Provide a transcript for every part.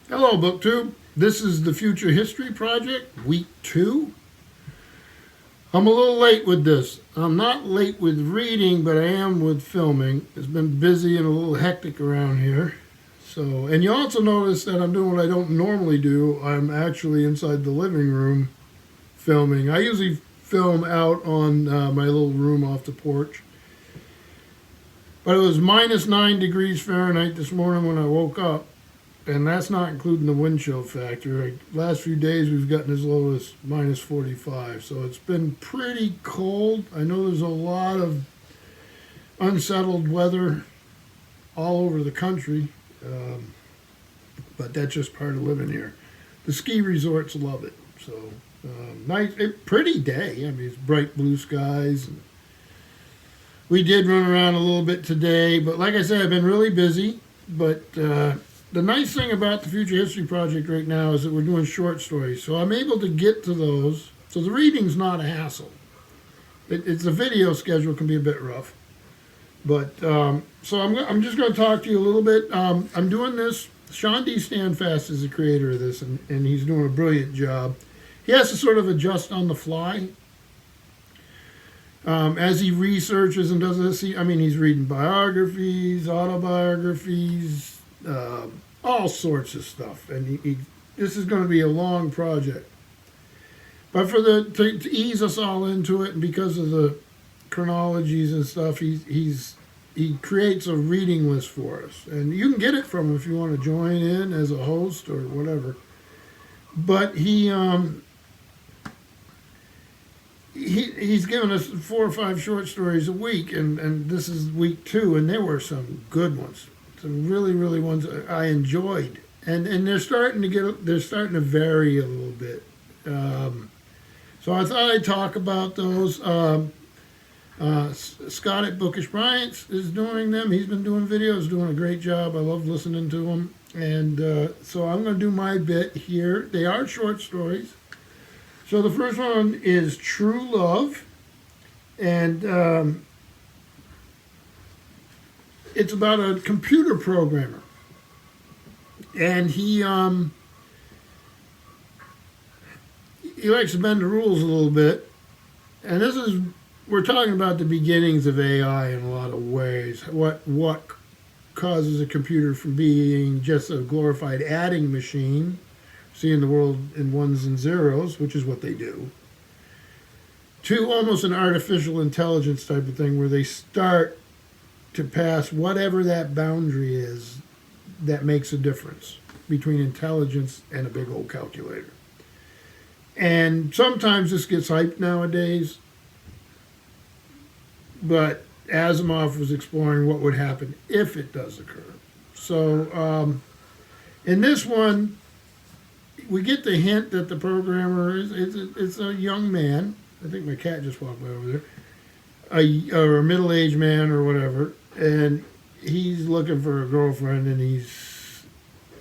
Hello, BookTube. This is the Future History Project, Week 2. I'm a little late with this. I'm not late with reading, but I am with filming. It's been busy and a little hectic around here. And you also notice that I'm doing what I don't normally do. I'm actually inside the living room filming. I usually film out on my little room off the porch. But it was minus 9 degrees Fahrenheit this morning when I woke up. And that's not including the wind chill factor. Last few days we've gotten as low as minus 45. So it's been pretty cold. I know there's a lot of unsettled weather all over the country. But that's just part of living here. The ski resorts love it. So nice, pretty day. I mean, it's bright blue skies. And we did run around a little bit today. But like I said, I've been really busy. But the nice thing about the Future History Project right now is that we're doing short stories. So I'm able to get to those. So the reading's not a hassle. It's the video schedule can be a bit rough. But so I'm just going to talk to you a little bit. I'm doing this. Sean D. Standfast is the creator of this, and he's doing a brilliant job. He has to sort of adjust on the fly. As he researches and does this, he's reading biographies, autobiographies, all sorts of stuff, and this is going to be a long project. But for to ease us all into it, and because of the chronologies and stuff, he creates a reading list for us, and you can get it from him if you want to join in as a host or whatever. But he's given us 4 or 5 short stories a week, and this is week 2, and there were some good ones. Some really, really ones I enjoyed, and they're starting to vary a little bit. So I thought I'd talk about those. Scott at Bookish Bryant's is doing them. He's been doing videos, doing a great job. I love listening to him, and so I'm going to do my bit here. They are short stories. So the first one is True Love, and it's about a computer programmer, and he likes to bend the rules a little bit. And we're talking about the beginnings of AI in a lot of ways. What causes a computer from being just a glorified adding machine, seeing the world in ones and zeros, which is what they do, to almost an artificial intelligence type of thing where they start to pass whatever that boundary is that makes a difference between intelligence and a big old calculator. And sometimes this gets hyped nowadays, but Asimov was exploring what would happen if it does occur. So in this one, we get the hint that the programmer is a young man. I think my cat just walked by over there. Or a middle-aged man or whatever, and he's looking for a girlfriend, and he's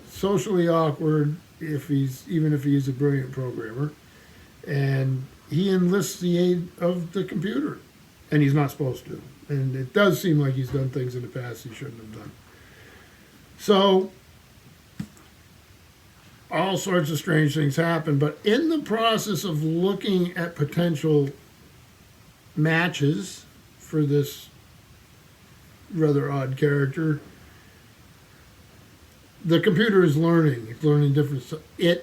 socially awkward even if he's a brilliant programmer, and he enlists the aid of the computer, and he's not supposed to, and it does seem like he's done things in the past he shouldn't have done. So all sorts of strange things happen, but in the process of looking at potential matches for this rather odd character, the computer is learning. It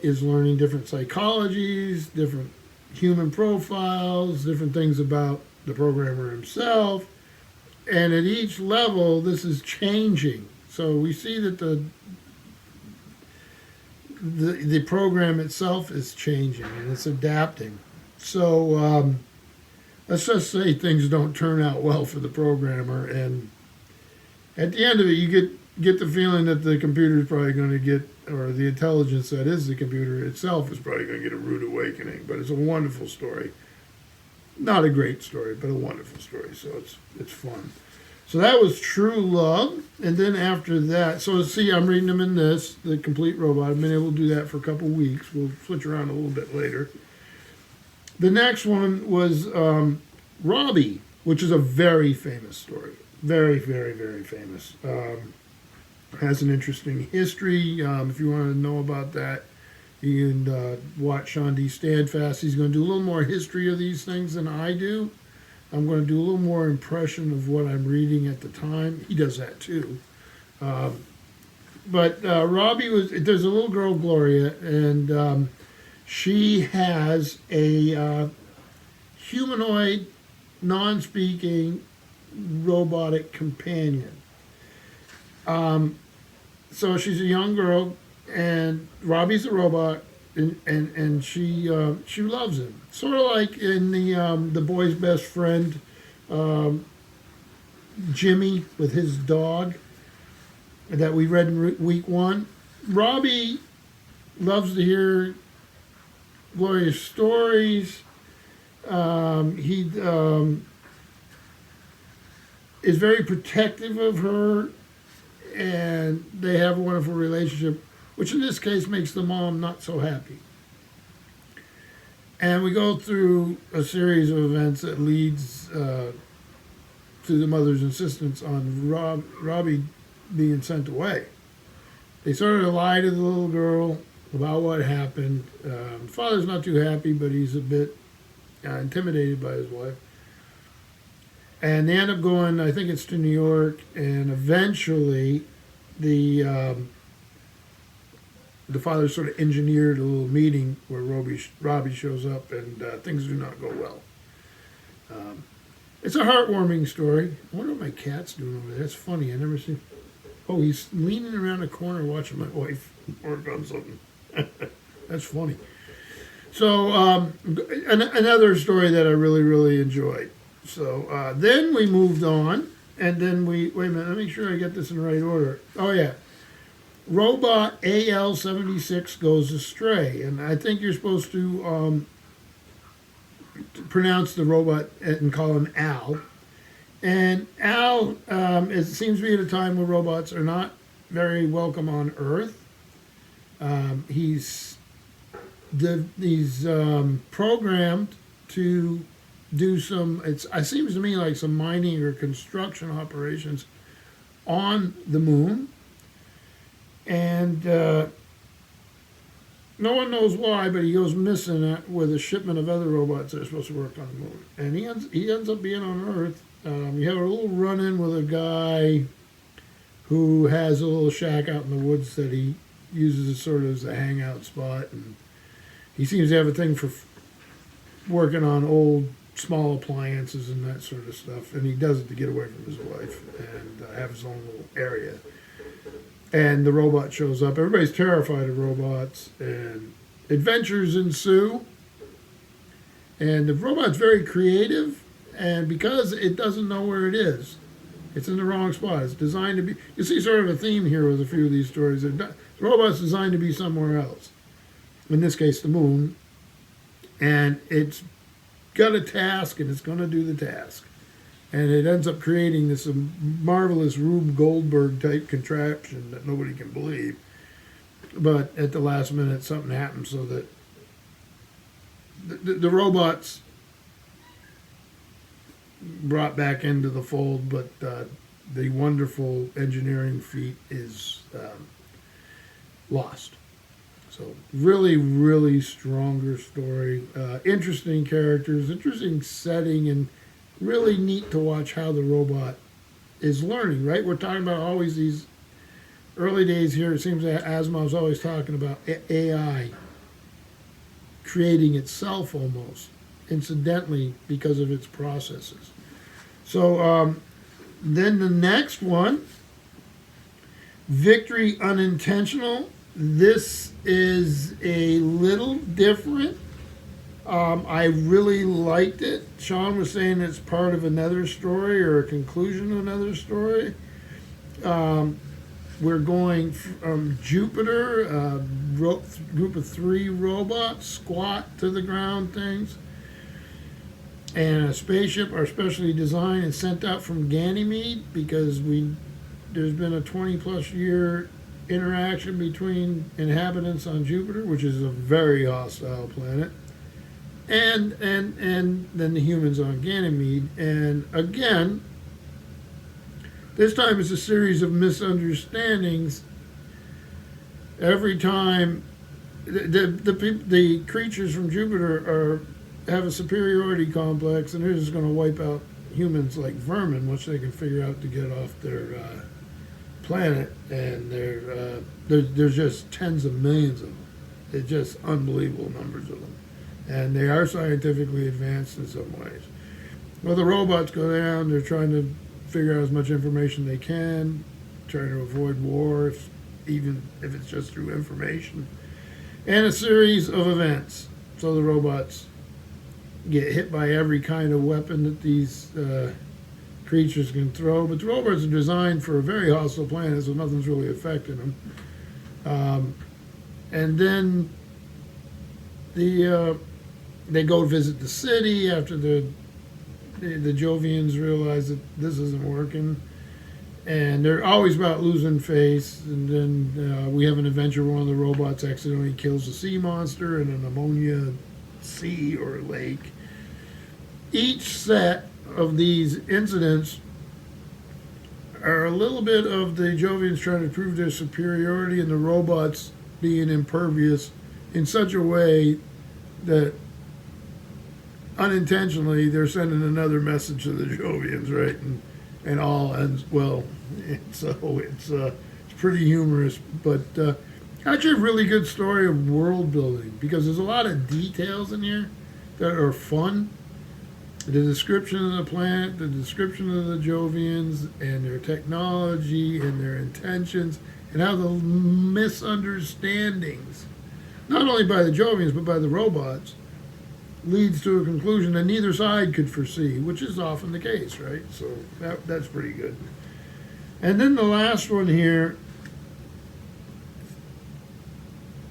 is learning different psychologies, different human profiles, different things about the programmer himself, and at each level this is changing. So we see that the program itself is changing and it's adapting. So let's just say things don't turn out well for the programmer, and at the end of it, you get the feeling that the computer is probably going to get, or the intelligence that is the computer itself is probably going to get a rude awakening. But it's a wonderful story. Not a great story, but a wonderful story. So it's fun. So that was True Love, and then after that, so see, I'm reading them in this, The Complete Robot. I've been able to do that for a couple weeks. We'll switch around a little bit later. The next one was Robbie, which is a very famous story. Very, very, very famous. Has an interesting history. If you want to know about that, you can watch Sean D. Standfast. He's going to do a little more history of these things than I do. I'm going to do a little more impression of what I'm reading at the time. He does that too. But Robbie there's a little girl, Gloria, and she has a humanoid, non-speaking, robotic companion. So she's a young girl, and Robbie's a robot, and she loves him. Sort of like in the boy's best friend, Jimmy, with his dog that we read in week 1. Robbie loves to hear Gloria's stories. He is very protective of her, and they have a wonderful relationship, which in this case makes the mom not so happy. And we go through a series of events that leads to the mother's insistence on Robbie being sent away. They sort of lie to the little girl about what happened. The father's not too happy, but he's a bit intimidated by his wife. And they end up going, I think it's to New York, and eventually the father sort of engineered a little meeting where Robbie shows up, and things do not go well. It's a heartwarming story. I wonder what my cat's doing over there. That's funny. I never seen. Oh, he's leaning around the corner watching my wife work on something. That's funny. So another story that I really, really enjoyed. So then we moved on, and then wait a minute, let me make sure I get this in the right order. Oh yeah, Robot AL-76 goes astray, and I think you're supposed to pronounce the robot and call him Al. And Al, it seems to be at a time where robots are not very welcome on Earth. He's programmed to do some, it seems to me like some mining or construction operations on the moon. And no one knows why, but he goes missing with a shipment of other robots that are supposed to work on the moon. And he ends up being on Earth. We have a little run-in with a guy who has a little shack out in the woods that he uses sort of as a hangout spot. And he seems to have a thing for working on old small appliances and that sort of stuff. And he does it to get away from his wife and have his own little area. And the robot shows up. Everybody's terrified of robots, and adventures ensue. And the robot's very creative, and because it doesn't know where it is, it's in the wrong spot. It's designed to be, you see sort of a theme here with a few of these stories. The robot's designed to be somewhere else. In this case, the moon. And it's got a task, and it's going to do the task. And it ends up creating this marvelous Rube Goldberg type contraption that nobody can believe. But at the last minute, something happens so that the robots brought back into the fold, but the wonderful engineering feat is lost. So really, really stronger story. Interesting characters, interesting setting, and really neat to watch how the robot is learning, right? We're talking about always these early days here. It seems that Asimov's always talking about AI creating itself almost, incidentally, because of its processes. So then the next one, Victory Unintentional. This is a little different. I really liked it. Sean was saying it's part of another story or a conclusion to another story. We're going from Jupiter, a group of 3 robots, squat to the ground things, and a spaceship are specially designed and sent out from Ganymede because there's been a 20-plus year interaction between inhabitants on Jupiter, which is a very hostile planet. And then the humans on Ganymede. And again, This time it's a series of misunderstandings. Every time the creatures from Jupiter have a superiority complex, and they're just going to wipe out humans like vermin once they can figure out to get off their planet. And there's just tens of millions of them. It's just unbelievable numbers of them, and they are scientifically advanced in some ways. Well, the robots go down. They're trying to figure out as much information they can, trying to avoid war, even if it's just through information, and a series of events. So the robots get hit by every kind of weapon that these creatures can throw, but the robots are designed for a very hostile planet, so nothing's really affecting them. And then they go visit the city after the Jovians realize that this isn't working, and they're always about losing face. And then we have an adventure where one of the robots accidentally kills a sea monster in an ammonia sea or lake. Each set of these incidents are a little bit of the Jovians trying to prove their superiority and the robots being impervious in such a way that unintentionally they're sending another message to the Jovians, right? And all ends well. So it's pretty humorous, but actually a really good story of world building, because there's a lot of details in here that are fun. The description of the planet, the description of the Jovians and their technology and their intentions, and how the misunderstandings, not only by the Jovians but by the robots, leads to a conclusion that neither side could foresee, which is often the case, right? So that's pretty good. And then the last one here,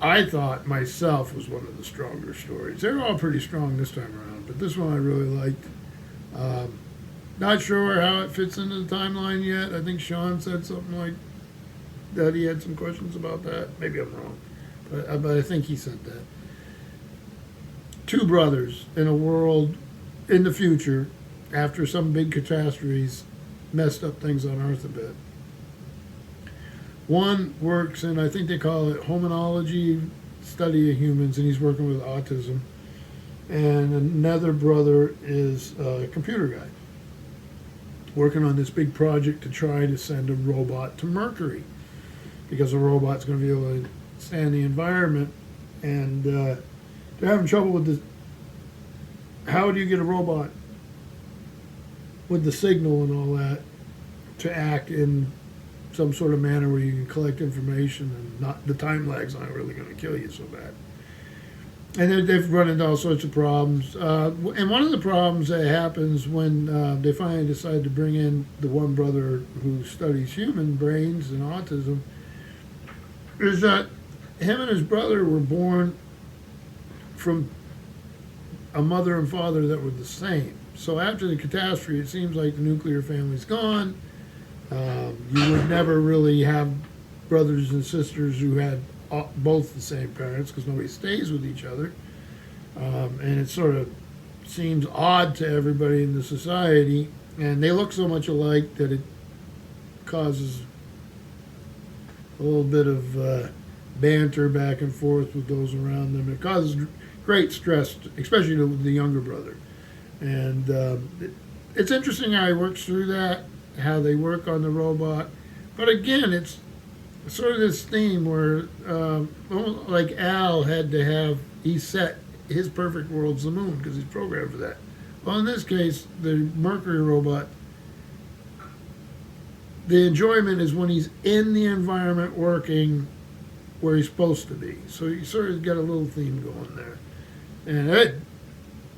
I thought myself was one of the stronger stories. They're all pretty strong this time around, but this one I really liked. Not sure how it fits into the timeline yet. I think Sean said something like that he had some questions about that. Maybe I'm wrong, but I think he said that. Two brothers in a world in the future, after some big catastrophes messed up things on Earth a bit. One works in, I think they call it hominology, study of humans, and he's working with autism. And another brother is a computer guy, working on this big project to try to send a robot to Mercury, because a robot's going to be able to stand the environment. And they're having trouble with this. How do you get a robot with the signal and all that to act in some sort of manner where you can collect information and not the time lag's not really going to kill you so bad? And they've run into all sorts of problems. And one of the problems that happens when they finally decide to bring in the one brother who studies human brains and autism is that him and his brother were born from a mother and father that were the same. So after the catastrophe, it seems like the nuclear family's gone. You would never really have brothers and sisters who had both the same parents, because nobody stays with each other. And it sort of seems odd to everybody in the society. And they look so much alike that it causes a little bit of banter back and forth with those around them. It causes great stress, especially to the younger brother. And it's interesting how he works through that, how they work on the robot. But again, it's sort of this theme where, like Al had to have, he set his perfect world's the moon because he's programmed for that. Well, in this case, the Mercury robot, the enjoyment is when he's in the environment working where he's supposed to be. So you sort of got a little theme going there. And it,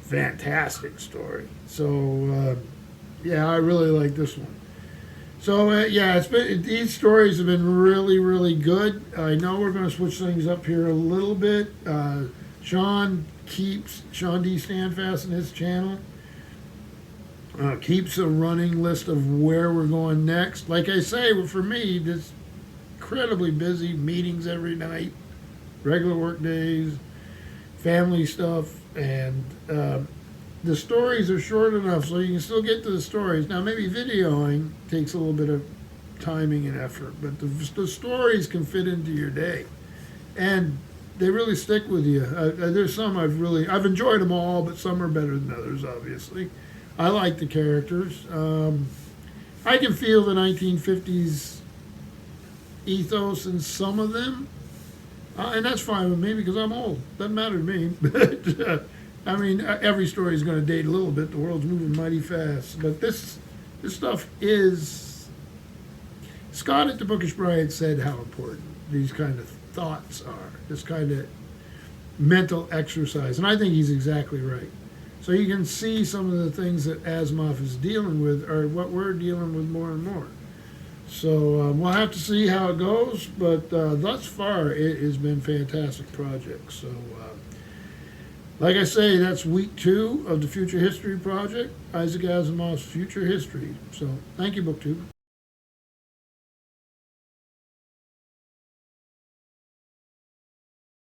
fantastic story. So, yeah, I really like this one. So, yeah, these stories have been really, really good. I know we're going to switch things up here a little bit. Sean D. Standfast in his channel keeps a running list of where we're going next. Like I say, for me, this incredibly busy, meetings every night, regular work days, family stuff, and the stories are short enough so you can still get to the stories. Now, maybe videoing takes a little bit of timing and effort, but the stories can fit into your day, and they really stick with you. There's some I've enjoyed them all, but some are better than others. Obviously, I like the characters. I can feel the 1950s ethos in some of them, and that's fine with me because I'm old. Doesn't matter to me. But I mean, every story is going to date a little bit. The world's moving mighty fast, but this stuff is. Scott at the Bookish Bride said how important these kind of thoughts are. This kind of mental exercise, and I think he's exactly right. So you can see some of the things that Asimov is dealing with are what we're dealing with more and more. So we'll have to see how it goes, but thus far it has been a fantastic project. So like I say, that's week 2 of the Future History Project, Isaac Asimov's Future History. So thank you, BookTube.